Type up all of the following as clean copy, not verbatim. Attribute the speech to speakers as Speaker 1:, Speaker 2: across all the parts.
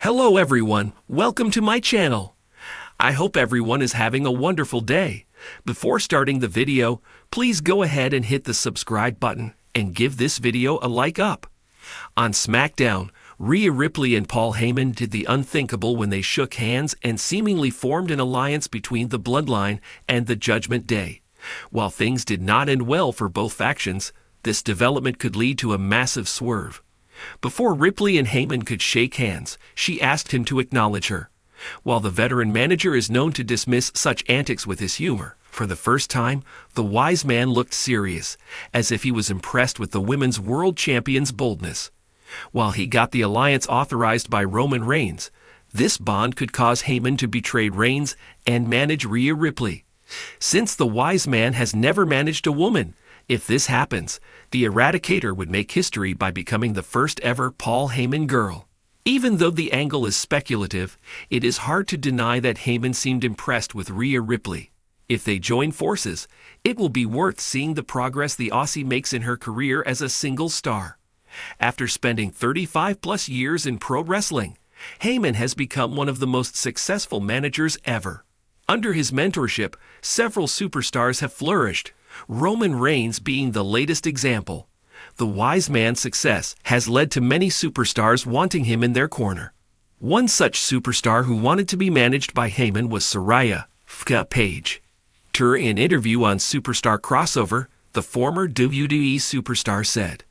Speaker 1: Hello everyone, welcome to my channel. I hope everyone is having a wonderful day. Before starting the video, please go ahead and hit the subscribe button and give this video a like up. On SmackDown, Rhea Ripley and Paul Heyman did the unthinkable when they shook hands and seemingly formed an alliance between the Bloodline and the Judgment Day. While things did not end well for both factions, this development could lead to a massive swerve. Before Ripley and Heyman could shake hands, she asked him to acknowledge her. While the veteran manager is known to dismiss such antics with his humor, for the first time, the wise man looked serious, as if he was impressed with the women's world champion's boldness. While he got the alliance authorized by Roman Reigns, this bond could cause Heyman to betray Reigns and manage Rhea Ripley. Since the wise man has never managed a woman, if this happens, the Eradicator would make history by becoming the first ever Paul Heyman girl. Even though the angle is speculative, it is hard to deny that Heyman seemed impressed with Rhea Ripley. If they join forces, it will be worth seeing the progress the Aussie makes in her career as a single star. After spending 35+ years in pro wrestling, Heyman has become one of the most successful managers ever. Under his mentorship, several superstars have flourished, Roman Reigns being the latest example. The wise man's success has led to many superstars wanting him in their corner. One such superstar who wanted to be managed by Heyman was Rhea Ripley. During an interview on Superstar Crossover, the former WWE superstar said,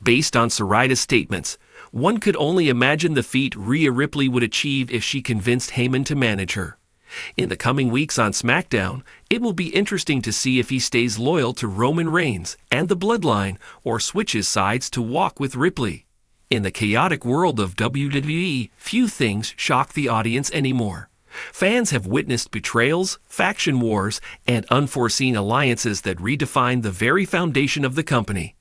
Speaker 1: "Based on Rhea's statements, one could only imagine the feat Rhea Ripley would achieve if she convinced Heyman to manage her. In the coming weeks on SmackDown, it will be interesting to see if he stays loyal to Roman Reigns and the Bloodline or switches sides to walk with Ripley." In the chaotic world of WWE, few things shock the audience anymore. Fans have witnessed betrayals, faction wars, and unforeseen alliances that redefine the very foundation of the company.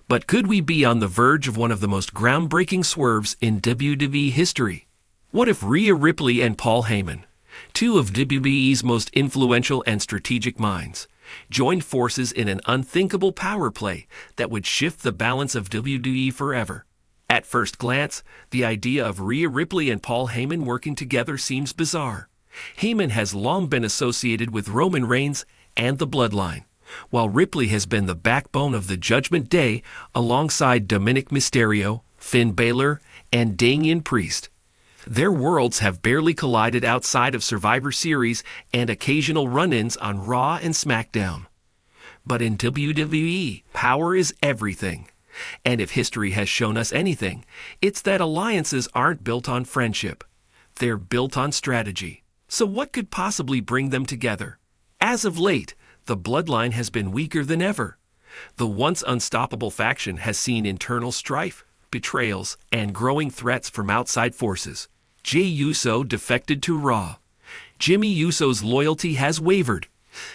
Speaker 1: But could we be on the verge of one of the most groundbreaking swerves in WWE history? What if Rhea Ripley and Paul Heyman, two of WWE's most influential and strategic minds, joined forces in an unthinkable power play that would shift the balance of WWE forever? At first glance, the idea of Rhea Ripley and Paul Heyman working together seems bizarre. Heyman has long been associated with Roman Reigns and the Bloodline, while Ripley has been the backbone of the Judgment Day alongside Dominic Mysterio, Finn Balor, and Damian Priest. Their worlds have barely collided outside of Survivor Series and occasional run-ins on Raw and SmackDown. But in WWE, power is everything. And if history has shown us anything, it's that alliances aren't built on friendship. They're built on strategy. So what could possibly bring them together? As of late, the Bloodline has been weaker than ever. The once unstoppable faction has seen internal strife, betrayals, and growing threats from outside forces. Jey Uso defected to Raw. Jimmy Uso's loyalty has wavered.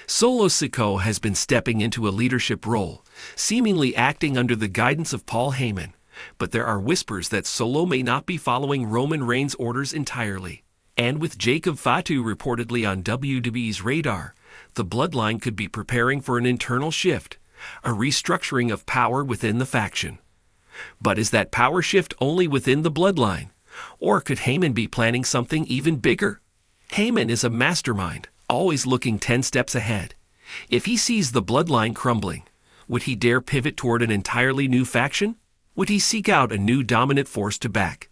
Speaker 1: Solo Sikoa has been stepping into a leadership role, seemingly acting under the guidance of Paul Heyman. But there are whispers that Solo may not be following Roman Reigns' orders entirely. And with Jacob Fatu reportedly on WWE's radar, the Bloodline could be preparing for an internal shift, a restructuring of power within the faction. But is that power shift only within the Bloodline? Or could Heyman be planning something even bigger? Heyman is a mastermind, always looking 10 steps ahead. If he sees the Bloodline crumbling, would he dare pivot toward an entirely new faction? Would he seek out a new dominant force to back?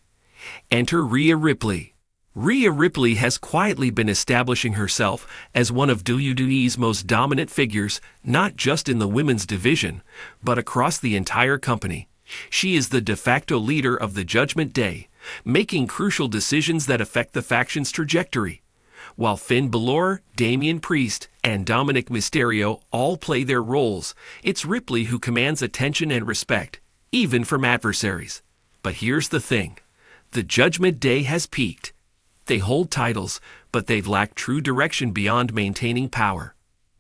Speaker 1: Enter Rhea Ripley. Rhea Ripley has quietly been establishing herself as one of WWE's most dominant figures, not just in the women's division, but across the entire company. She is the de facto leader of the Judgment Day, making crucial decisions that affect the faction's trajectory. While Finn Balor, Damian Priest, and Dominic Mysterio all play their roles, it's Ripley who commands attention and respect, even from adversaries. But here's the thing. The Judgment Day has peaked. They hold titles, but they've lacked true direction beyond maintaining power.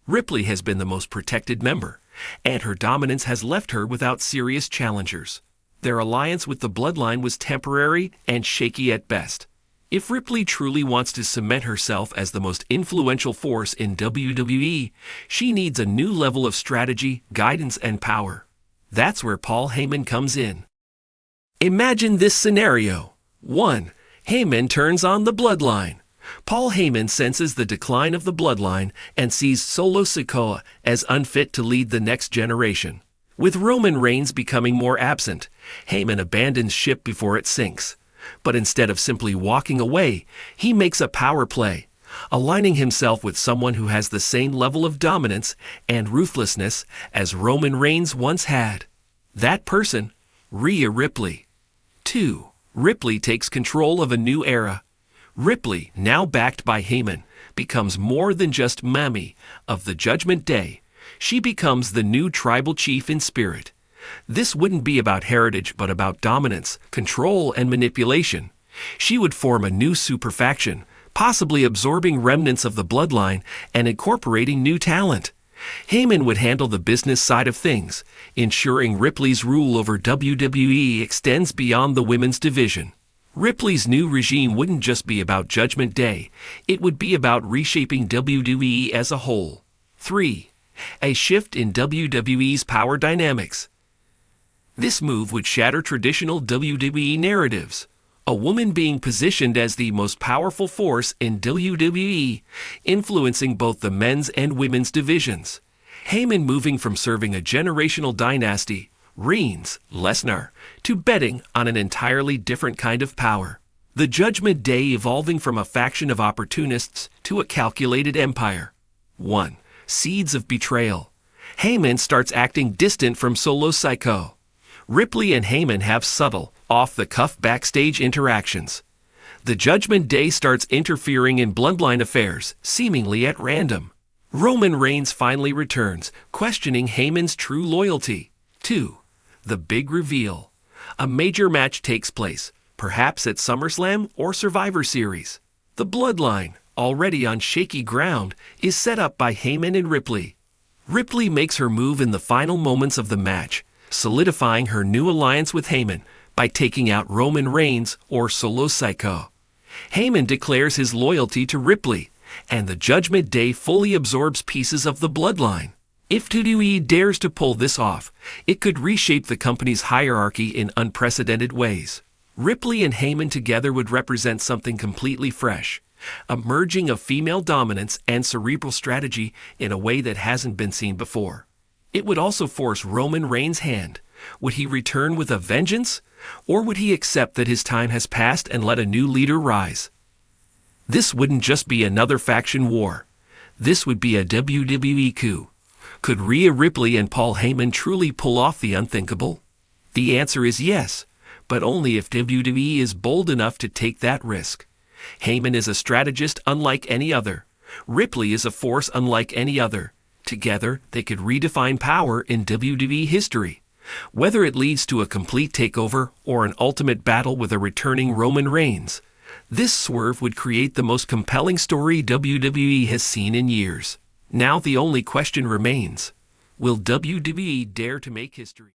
Speaker 1: Ripley has been the most protected member, and her dominance has left her without serious challengers. Their alliance with the Bloodline was temporary and shaky at best. If Ripley truly wants to cement herself as the most influential force in WWE, she needs a new level of strategy, guidance, and power. That's where Paul Heyman comes in. Imagine this scenario. 1. Heyman turns on the bloodline. Paul Heyman senses the decline of the bloodline and sees Solo Sikoa as unfit to lead the next generation. With Roman Reigns becoming more absent, Heyman abandons ship before it sinks. But instead of simply walking away, he makes a power play, aligning himself with someone who has the same level of dominance and ruthlessness as Roman Reigns once had. That person, Rhea Ripley. 2. Ripley takes control of a new era. Ripley, now backed by Heyman, becomes more than just Mami of the Judgment Day. She becomes the new tribal chief in spirit. This wouldn't be about heritage but about dominance, control, and manipulation. She would form a new super faction, possibly absorbing remnants of the bloodline and incorporating new talent. Heyman would handle the business side of things, ensuring Ripley's rule over WWE extends beyond the women's division. Ripley's new regime wouldn't just be about Judgment Day, it would be about reshaping WWE as a whole. 3. A shift in WWE's power dynamics. This move would shatter traditional WWE narratives. A woman being positioned as the most powerful force in WWE, influencing both the men's and women's divisions. Heyman moving from serving a generational dynasty, Reigns, Lesnar, to betting on an entirely different kind of power. The Judgment Day evolving from a faction of opportunists to a calculated empire. 1. Seeds of betrayal. Heyman starts acting distant from Solo Sikoa. Ripley and Heyman have subtle, off-the-cuff backstage interactions. The Judgment Day starts interfering in bloodline affairs, seemingly at random. Roman Reigns finally returns, questioning Heyman's true loyalty. 2. The big reveal. A major match takes place, perhaps at SummerSlam or Survivor Series. The bloodline, already on shaky ground, is set up by Heyman and Ripley. Ripley makes her move in the final moments of the match, solidifying her new alliance with Heyman by taking out Roman Reigns or Solo Sikoa. Heyman declares his loyalty to Ripley, and the Judgment Day fully absorbs pieces of the bloodline. If WWE dares to pull this off, it could reshape the company's hierarchy in unprecedented ways. Ripley and Heyman together would represent something completely fresh, a merging of female dominance and cerebral strategy in a way that hasn't been seen before. It would also force Roman Reigns' hand. Would he return with a vengeance, or would he accept that his time has passed and let a new leader rise? This wouldn't just be another faction war. This would be a WWE coup. Could Rhea Ripley and Paul Heyman truly pull off the unthinkable? The answer is yes, but only if WWE is bold enough to take that risk. Heyman is a strategist unlike any other. Ripley is a force unlike any other. Together, they could redefine power in WWE history. Whether it leads to a complete takeover or an ultimate battle with a returning Roman Reigns, this swerve would create the most compelling story WWE has seen in years. Now the only question remains: will WWE dare to make history?